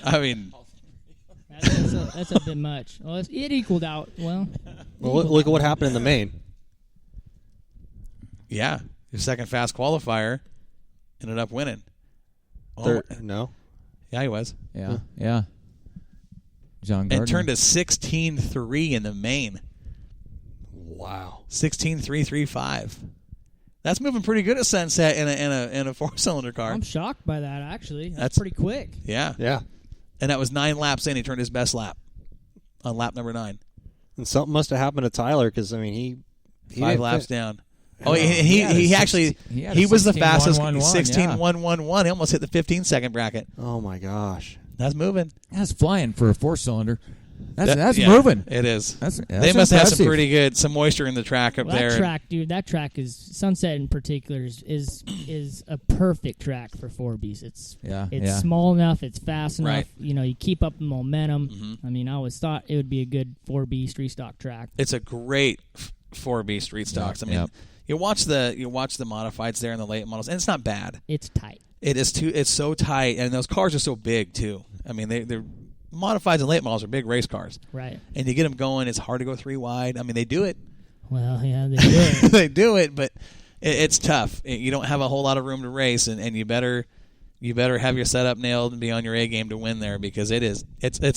I mean, that's a bit much. Well, it equaled out. Well, look at what happened in the main. Yeah, your second fast qualifier ended up winning. Oh, no. Yeah, he was. Yeah. John Gardner. And turned to 16.3 in the main. Wow. 16.335. That's moving pretty good at Sunset in a 4-cylinder car. I'm shocked by that, actually. That's pretty quick. Yeah. Yeah. And that was 9 laps in. He turned his best lap on lap number 9. And something must have happened to Tyler because, I mean, he 5 laps down. Oh, he was the fastest. 16.111. He almost hit the 15-second bracket. Oh, my gosh. That's moving. That's flying for a 4-cylinder. That's moving. It is. That's they must have some moisture in the track up there. That track, dude. That track is Sunset in particular is a perfect track for 4Bs. It's small enough. It's fast enough. Right. You keep up the momentum. Mm-hmm. I mean, I always thought it would be a good 4B street stock track. It's a great 4B street stocks. I mean, you watch the modifieds there in the late models, and it's not bad. It's tight. It is too. It's so tight, and those cars are so big too. I mean, they're modifieds and late models are big race cars. Right. And you get them going, it's hard to go 3 wide. I mean, they do it. Well, yeah, they do it. They do it, but it's tough. You don't have a whole lot of room to race, and you better have your setup nailed and be on your A game to win there, because it's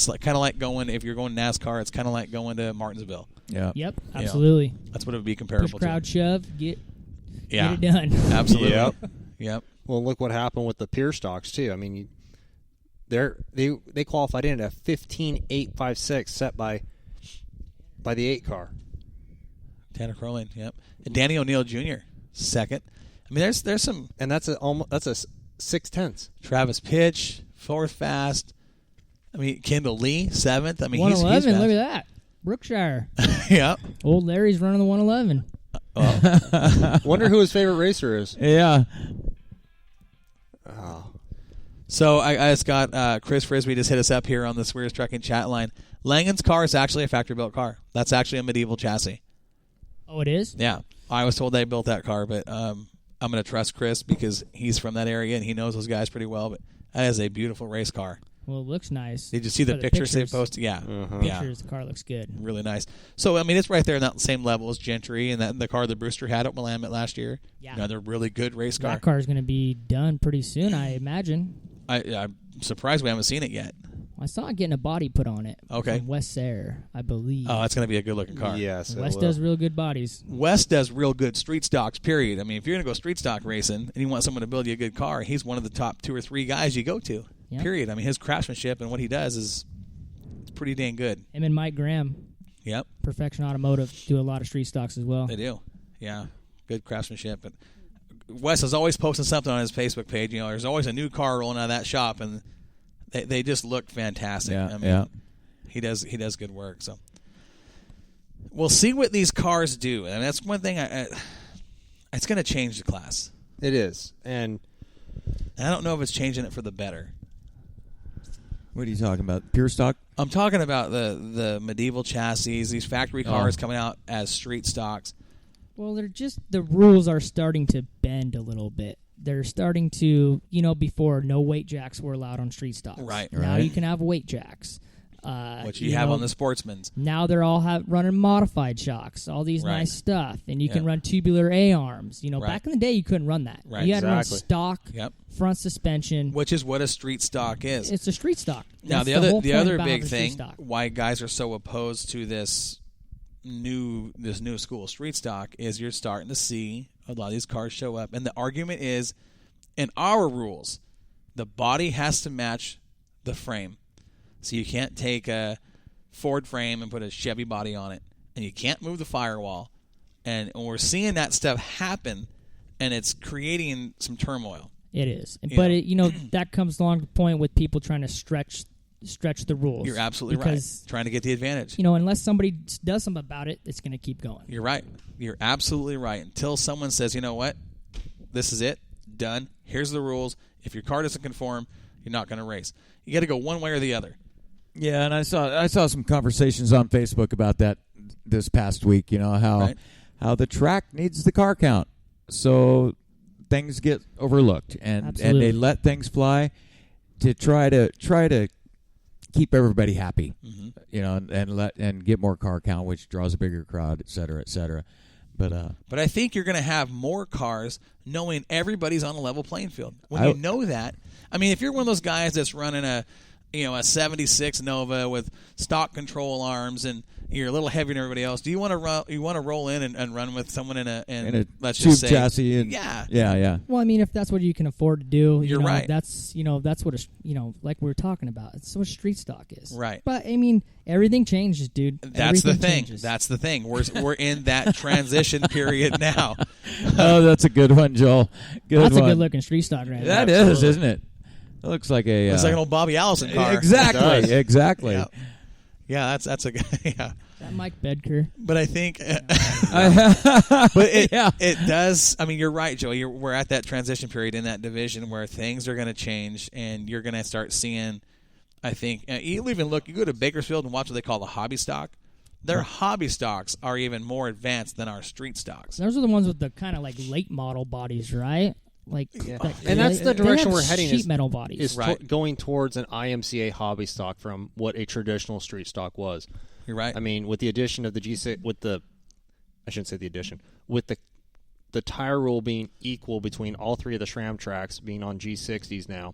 like, kind of like going, if you're going NASCAR, it's kind of like going to Martinsville. Yeah. Yep, absolutely. That's what it would be comparable Push, crowd, to. shove, get it done. Absolutely. Yep. Well, look what happened with the pure stocks too. I mean, they qualified in at a 15.856 set by the 8 car. Tanner Crowley, yep. And Danny O'Neill Jr. second. I mean, there's some, and that's a 6/10. Travis Pitch 4th fast. I mean, Kendall Lee 7th. I mean, 111. he's look at that, Brookshire. Yep. Old Larry's running the 111. Wonder who his favorite racer is. Yeah. So I just got Chris Frisbee just hit us up here on the Swears Trucking chat line. Langen's car is actually a factory-built car. That's actually a medieval chassis. Oh, it is? Yeah. I was told they built that car, but I'm going to trust Chris because he's from that area and he knows those guys pretty well. But that is a beautiful race car. Well, it looks nice. Did you see the pictures they posted? Yeah. Pictures, the car looks good. Really nice. So, I mean, it's right there in that same level as Gentry and the car that Brewster had at Willamette last year. Yeah. Another really good race car. That car is going to be done pretty soon, I imagine. I'm surprised we haven't seen it yet. I saw it getting a body put on it. Okay. From West Sayre, I believe. Oh, that's going to be a good-looking car. Yes, West does real good bodies. West does real good street stocks, period. I mean, if you're going to go street stock racing and you want someone to build you a good car, he's one of the top 2 or 3 guys you go to, period. I mean, his craftsmanship and what he does is pretty dang good. Him and Mike Graham, Yep. Perfection Automotive, do a lot of street stocks as well. They do. Yeah, good craftsmanship. But Wes is always posting something on his Facebook page. You know, there's always a new car rolling out of that shop, and they just look fantastic. Yeah, I mean, he does good work. So we'll see what these cars do, and that's one thing. It's going to change the class. It is, and I don't know if it's changing it for the better. What are you talking about? Pure stock? I'm talking about the medieval chassis, these factory cars coming out as street stocks. Well, the rules are starting to bend a little bit. They're starting to, before no weight jacks were allowed on street stocks. Right. Now you can have weight jacks. Which you have on the Sportsman's. Now they're all running modified shocks, all these nice stuff. And you can run tubular A-arms. Back in the day, you couldn't run that. Right. You had to run stock, front suspension. Which is what a street stock is. It's a street stock. Now, the other big thing, why guys are so opposed to this new school street stock is you're starting to see a lot of these cars show up. And the argument is, in our rules, the body has to match the frame. So you can't take a Ford frame and put a Chevy body on it. And you can't move the firewall. And we're seeing that stuff happen, and it's creating some turmoil. It is. But that comes along the point with people trying to stretch the rules. You're absolutely right. Trying to get the advantage. Unless somebody does something about it, it's going to keep going. You're right. You're absolutely right. Until someone says, you know what, this is it, done, here's the rules. If your car doesn't conform, you're not going to race. You got to go one way or the other. Yeah, and I saw some conversations on Facebook about that this past week. How the track needs the car count, so things get overlooked, and they let things fly to try to keep everybody happy, and get more car count, which draws a bigger crowd, et cetera, et cetera. But I think you're going to have more cars knowing everybody's on a level playing field. When you know that, I mean, if you're one of those guys that's running a 76 Nova with stock control arms and you're a little heavier than everybody else, do you want to run? You want to roll in and run with someone in a let's tube just say chassis? Yeah. Well, I mean, if that's what you can afford to do, you're right. That's what like we were talking about. It's what street stock is, right? But I mean, everything changes, dude. That's the thing. That's the thing. We're in that transition period now. Oh, that's a good one, Joel. That's a good looking street stock right now. That is, isn't it? It looks like it's like an old Bobby Allison car. Exactly. Yeah, that's a yeah. That Mike Bedker. But I think, it does. I mean, you're right, Joey. We're at that transition period in that division where things are going to change, and you're going to start seeing. I think you even look. You go to Bakersfield and watch what they call the hobby stock. Their hobby stocks are even more advanced than our street stocks. Those are the ones with the kind of like late model bodies, right? And that's the direction we're heading. Sheet metal bodies is going towards an IMCA hobby stock from what a traditional street stock was. You're right. I mean, with the addition of the G6, I shouldn't say the addition, with the tire rule being equal between all three of the SRAM tracks being on G60s now,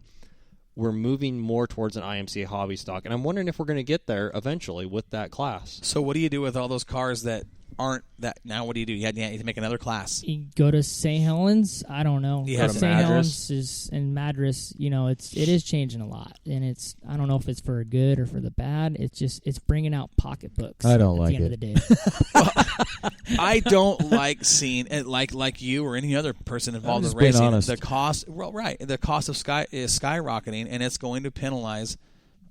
we're moving more towards an IMCA hobby stock, and I'm wondering if we're going to get there eventually with that class. So what do you do with all those cars that aren't that? Now what do? You have to make another class. You go to St. Helens. I don't know. St. Helens is in Madras. It is changing a lot, and I don't know if it's for good or for the bad. It's bringing out pocketbooks. I don't like it. At the end of the day. I don't like seeing it like you or any other person involved in racing. Honest. The cost, the cost of is skyrocketing, and it's going to penalize,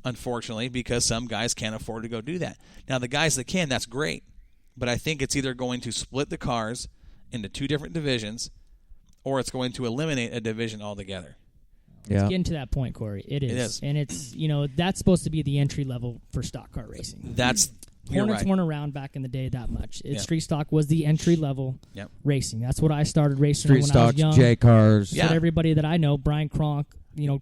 unfortunately, because some guys can't afford to go do that. Now, the guys that can, that's great. But I think it's either going to split the cars into two different divisions, or it's going to eliminate a division altogether. Yeah. It's getting to that point, Corey. It is. And it's, that's supposed to be the entry level for stock car racing. Hornets weren't around back in the day that much. Street stock was the entry level racing. That's what I started racing when I was young. J cars. But everybody that I know, Brian Kronk,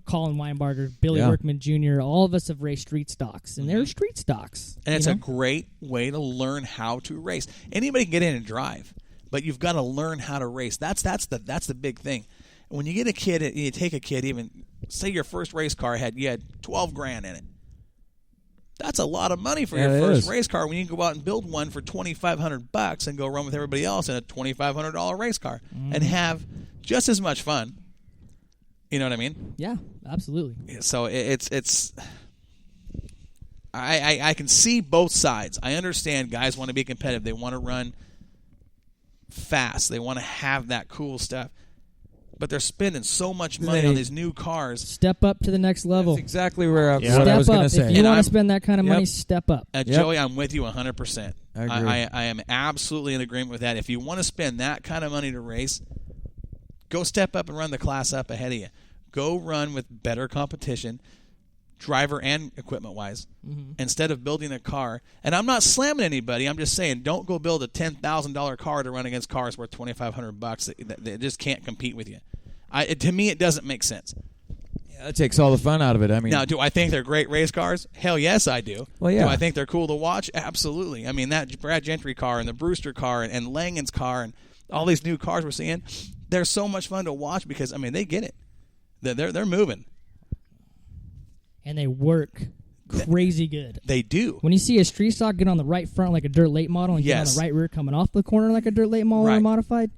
Colin Weinbarger, Billy Workman Jr., all of us have raced street stocks, and they're street stocks. And it's a great way to learn how to race. Anybody can get in and drive, but you've got to learn how to race. That's the big thing. When you get a kid, you take a kid, even say your first race car you had $12,000 in it. That's a lot of money for your first race car when you can go out and build one for $2,500 and go run with everybody else in a $2,500 race car and have just as much fun. You know what I mean? Yeah, absolutely. So it's I can see both sides. I understand guys want to be competitive. They want to run fast. They want to have that cool stuff. But they're spending so much money on these new cars. Step up to the next level. That's exactly what I was going to say. If you want to spend that kind of money, step up. Joey, I'm with you 100%. I agree. I am absolutely in agreement with that. If you want to spend that kind of money to race, go step up and run the class up ahead of you. Go run with better competition, driver and equipment-wise, instead of building a car. And I'm not slamming anybody. I'm just saying don't go build a $10,000 car to run against cars worth $2,500 that just can't compete with you. To me, it doesn't make sense. Yeah, that takes all the fun out of it. I mean, now, do I think they're great race cars? Hell yes, I do. Well, yeah. Do I think they're cool to watch? Absolutely. I mean, that Brad Gentry car and the Brewster car and Langen's car and all these new cars we're seeing, they're so much fun to watch because, I mean, they get it. They're moving. And they work crazy good. They do. When you see a street stock get on the right front like a dirt late model and get on the right rear coming off the corner like a dirt late model or modified,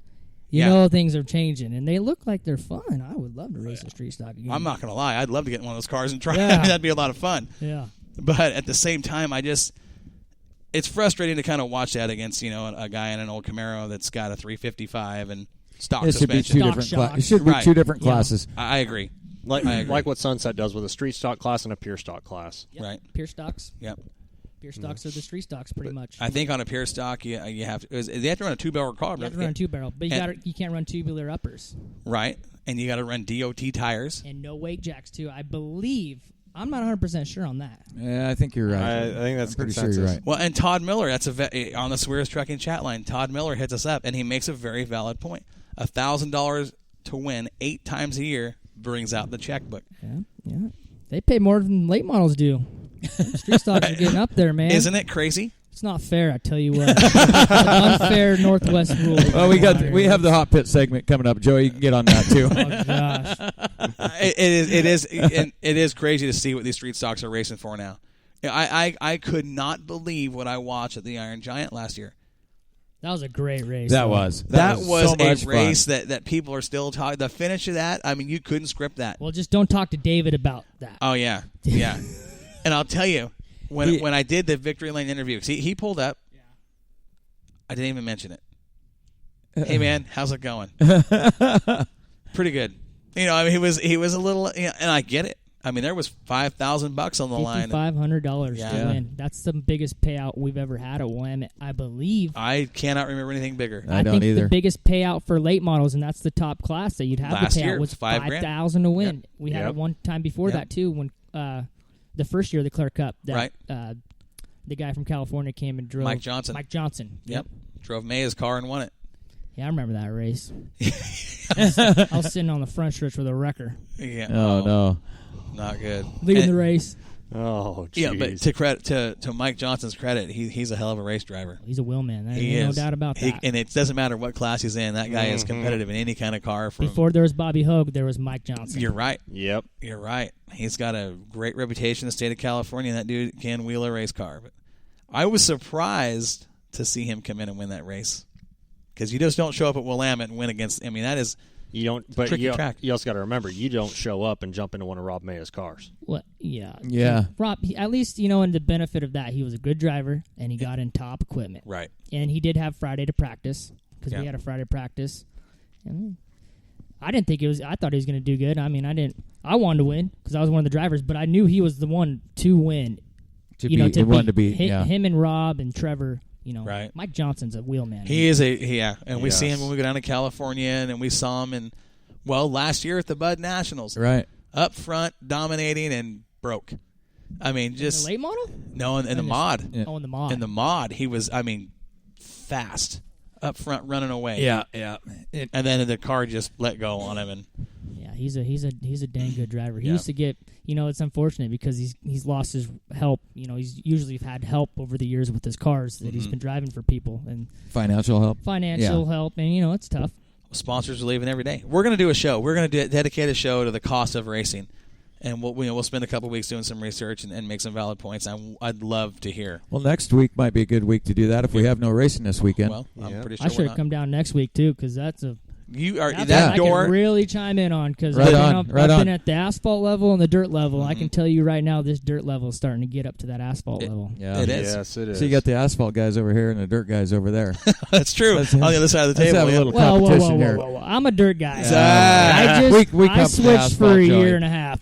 you know things are changing. And they look like they're fun. I would love to race a street stock again. I'm not going to lie. I'd love to get in one of those cars and try. Yeah. That'd be a lot of fun. Yeah. But at the same time, it's frustrating to kind of watch that against, a guy in an old Camaro that's got a 355 and stock suspension. It should be two different classes. I agree. Like what Sunset does with a street stock class and a pure stock class. Yep. Right. Pure stocks. Yep. Pure stocks are the street stocks pretty much. I think on a pure stock, you have to. They have to run a 2-barrel car. You have to run a 2-barrel, but you can't run tubular uppers. Right. And you got to run DOT tires. And no weight jacks, too. I believe. I'm not 100% sure on that. Yeah, I think you're right. I think that's pretty consensus. sure you're right. Well, and Todd Miller, that's on the Swears Trucking chat line. Todd Miller hits us up, and he makes a very valid point. $1,000 to win 8 times a year brings out the checkbook. Yeah. They pay more than late models do. Street stocks are getting up there, man. Isn't it crazy? It's not fair, I tell you what. It's an unfair Northwest rule. Well, we have the hot pit segment coming up. Joey, you can get on that too. Oh gosh, it is crazy to see what these street stocks are racing for now. I could not believe what I watched at the Iron Giant last year. that was a great race. That was So a race fun. that people are still talking. The finish of that, I mean, you couldn't script that. Well, just don't talk to David about that. Oh yeah. And I'll tell you, when I did the Victory Lane interview, he pulled up. Yeah. I didn't even mention it. Hey man, how's it going? Pretty good. I mean, he was a little, and I get it. I mean, there was $5,000 on the line. $5,500 Yeah. to win. That's the biggest payout we've ever had at Willamette, I believe. I cannot remember anything bigger. I don't think either. the biggest payout for late models, and that's the top class that you'd have Last the payout, year, was $5,000 $5,000 to win. Yep. We had it one time before that too, when the first year of the Clear Cup. That, Right. The guy from California came and drove. Mike Johnson. Yep. Drove Maya's car and won it. Yeah, I remember that race. I was sitting on the front stretch with a wrecker. Yeah. Oh no. Not good. Leading the race. Oh, geez. Yeah, but to Mike Johnson's credit, he's a hell of a race driver. He's a wheel man. There's He no is. doubt about that. And it doesn't matter what class he's in. That guy is competitive in any kind of car. Before there was Bobby Hogue, there was Mike Johnson. You're right. Yep. You're right. He's got a great reputation in the state of California. That dude can wheel a race car. But I was surprised to see him come in and win that race, because you just don't show up at Willamette and win against. I mean, that is. You don't, but tricky track. You also got to remember, you don't show up and jump into one of Rob Maya's cars. What? Yeah. Yeah. Rob, at least, in the benefit of that, he was a good driver, and he got in top equipment. Right. And he did have Friday to practice, because we had a Friday practice. And I didn't think I thought he was going to do good. I mean, I wanted to win, because I was one of the drivers, but I knew he was the one to win. To beat him and Rob and Trevor. Right. Mike Johnson's a wheel man. He is and we see him when we go down to California, and we saw him last year at the Bud Nationals. Right. Up front, dominating, and broke. I mean, just... In the late model? No, in the mod. Yeah. Oh, in the mod. In the mod, he was, fast. Up front, running away. Yeah. And then the car just let go on him. And yeah, he's a dang good driver. He used to get, it's unfortunate because he's lost his help. He's usually had help over the years with his cars that he's been driving for people, and financial help, help, and it's tough. Sponsors are leaving every day. We're going to do a show. We're going to dedicate a show to the cost of racing, and we'll spend a couple weeks doing some research and make some valid points. I'd love to hear. Well, next week might be a good week to do that if we have no racing this weekend. Well, I'm pretty sure I should have come down next week too, because that's a. You are That's that I door. can really chime in on, because I've been at the asphalt level and the dirt level. I can tell you right now, this dirt level is starting to get up to that asphalt level. Yeah, it is. Yes, it is. So you got the asphalt guys over here and the dirt guys over there. That's true. On the other side of the Let's table. have a little Whoa, competition here. I'm a dirt guy. I I switched for a year and a half.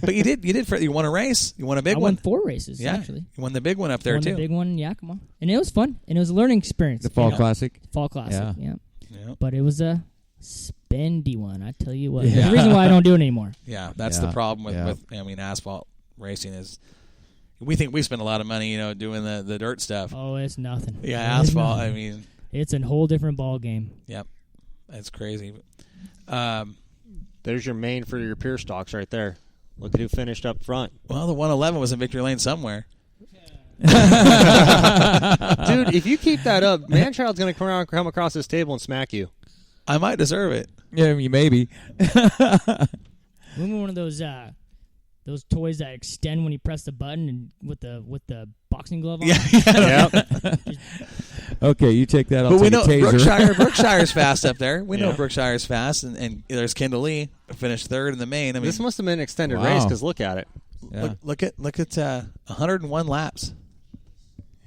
But you won a race. You won a big one. I won 4 races, actually. You won the big one up there, too. The big one in Yakima. And it was fun. And it was a learning experience. The Fall Classic? Fall Classic, Yeah. But it was a spendy one, I tell you what. There's a reason why I don't do it anymore. Yeah, that's the problem with asphalt racing is we think we spend a lot of money, doing the dirt stuff. Oh, it's nothing. Yeah, asphalt, it's a whole different ball game. Yep. That's crazy. There's your main for your pure stocks right there. Look at who finished up front. Well, the 111 was in Victory Lane somewhere. Dude, if you keep that up, Manchild's going to come across this table and smack you. I might deserve it. Yeah, you maybe. Remember one of those toys that extend when you press the button and with the boxing glove on? Yeah. Okay, you take that. But we know taser. Brookshire's fast up there. We know Brookshire's fast, and there's Kendall Lee finished third in the main. This must have been an extended race, because look at it. Yeah. Look at 101 laps.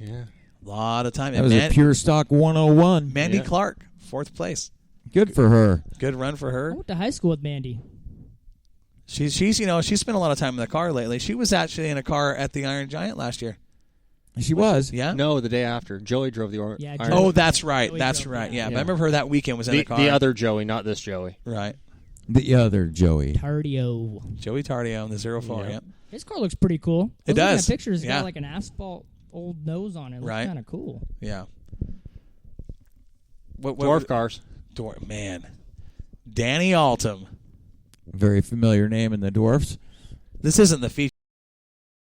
Yeah, a lot of time. That was a pure stock 101. Mandy Clark, 4th place. Good for her. Good run for her. I went to high school with Mandy. She's spent a lot of time in the car lately. She was actually in a car at the Iron Giant last year. She was. Yeah. No, the day after. Joey drove the Iron. Oh, that's right. That's right. Yeah. But I remember her that weekend was in the car. The other Joey, not this Joey. Right. The other Joey. Tardio. Joey Tardio in the 04. Yep. His car looks pretty cool. It does. The pictures got like an asphalt old nose on it. It looks kind of cool. Yeah. Dwarf cars. Man. Danny Altum. Very familiar name in the dwarfs. This isn't the feature.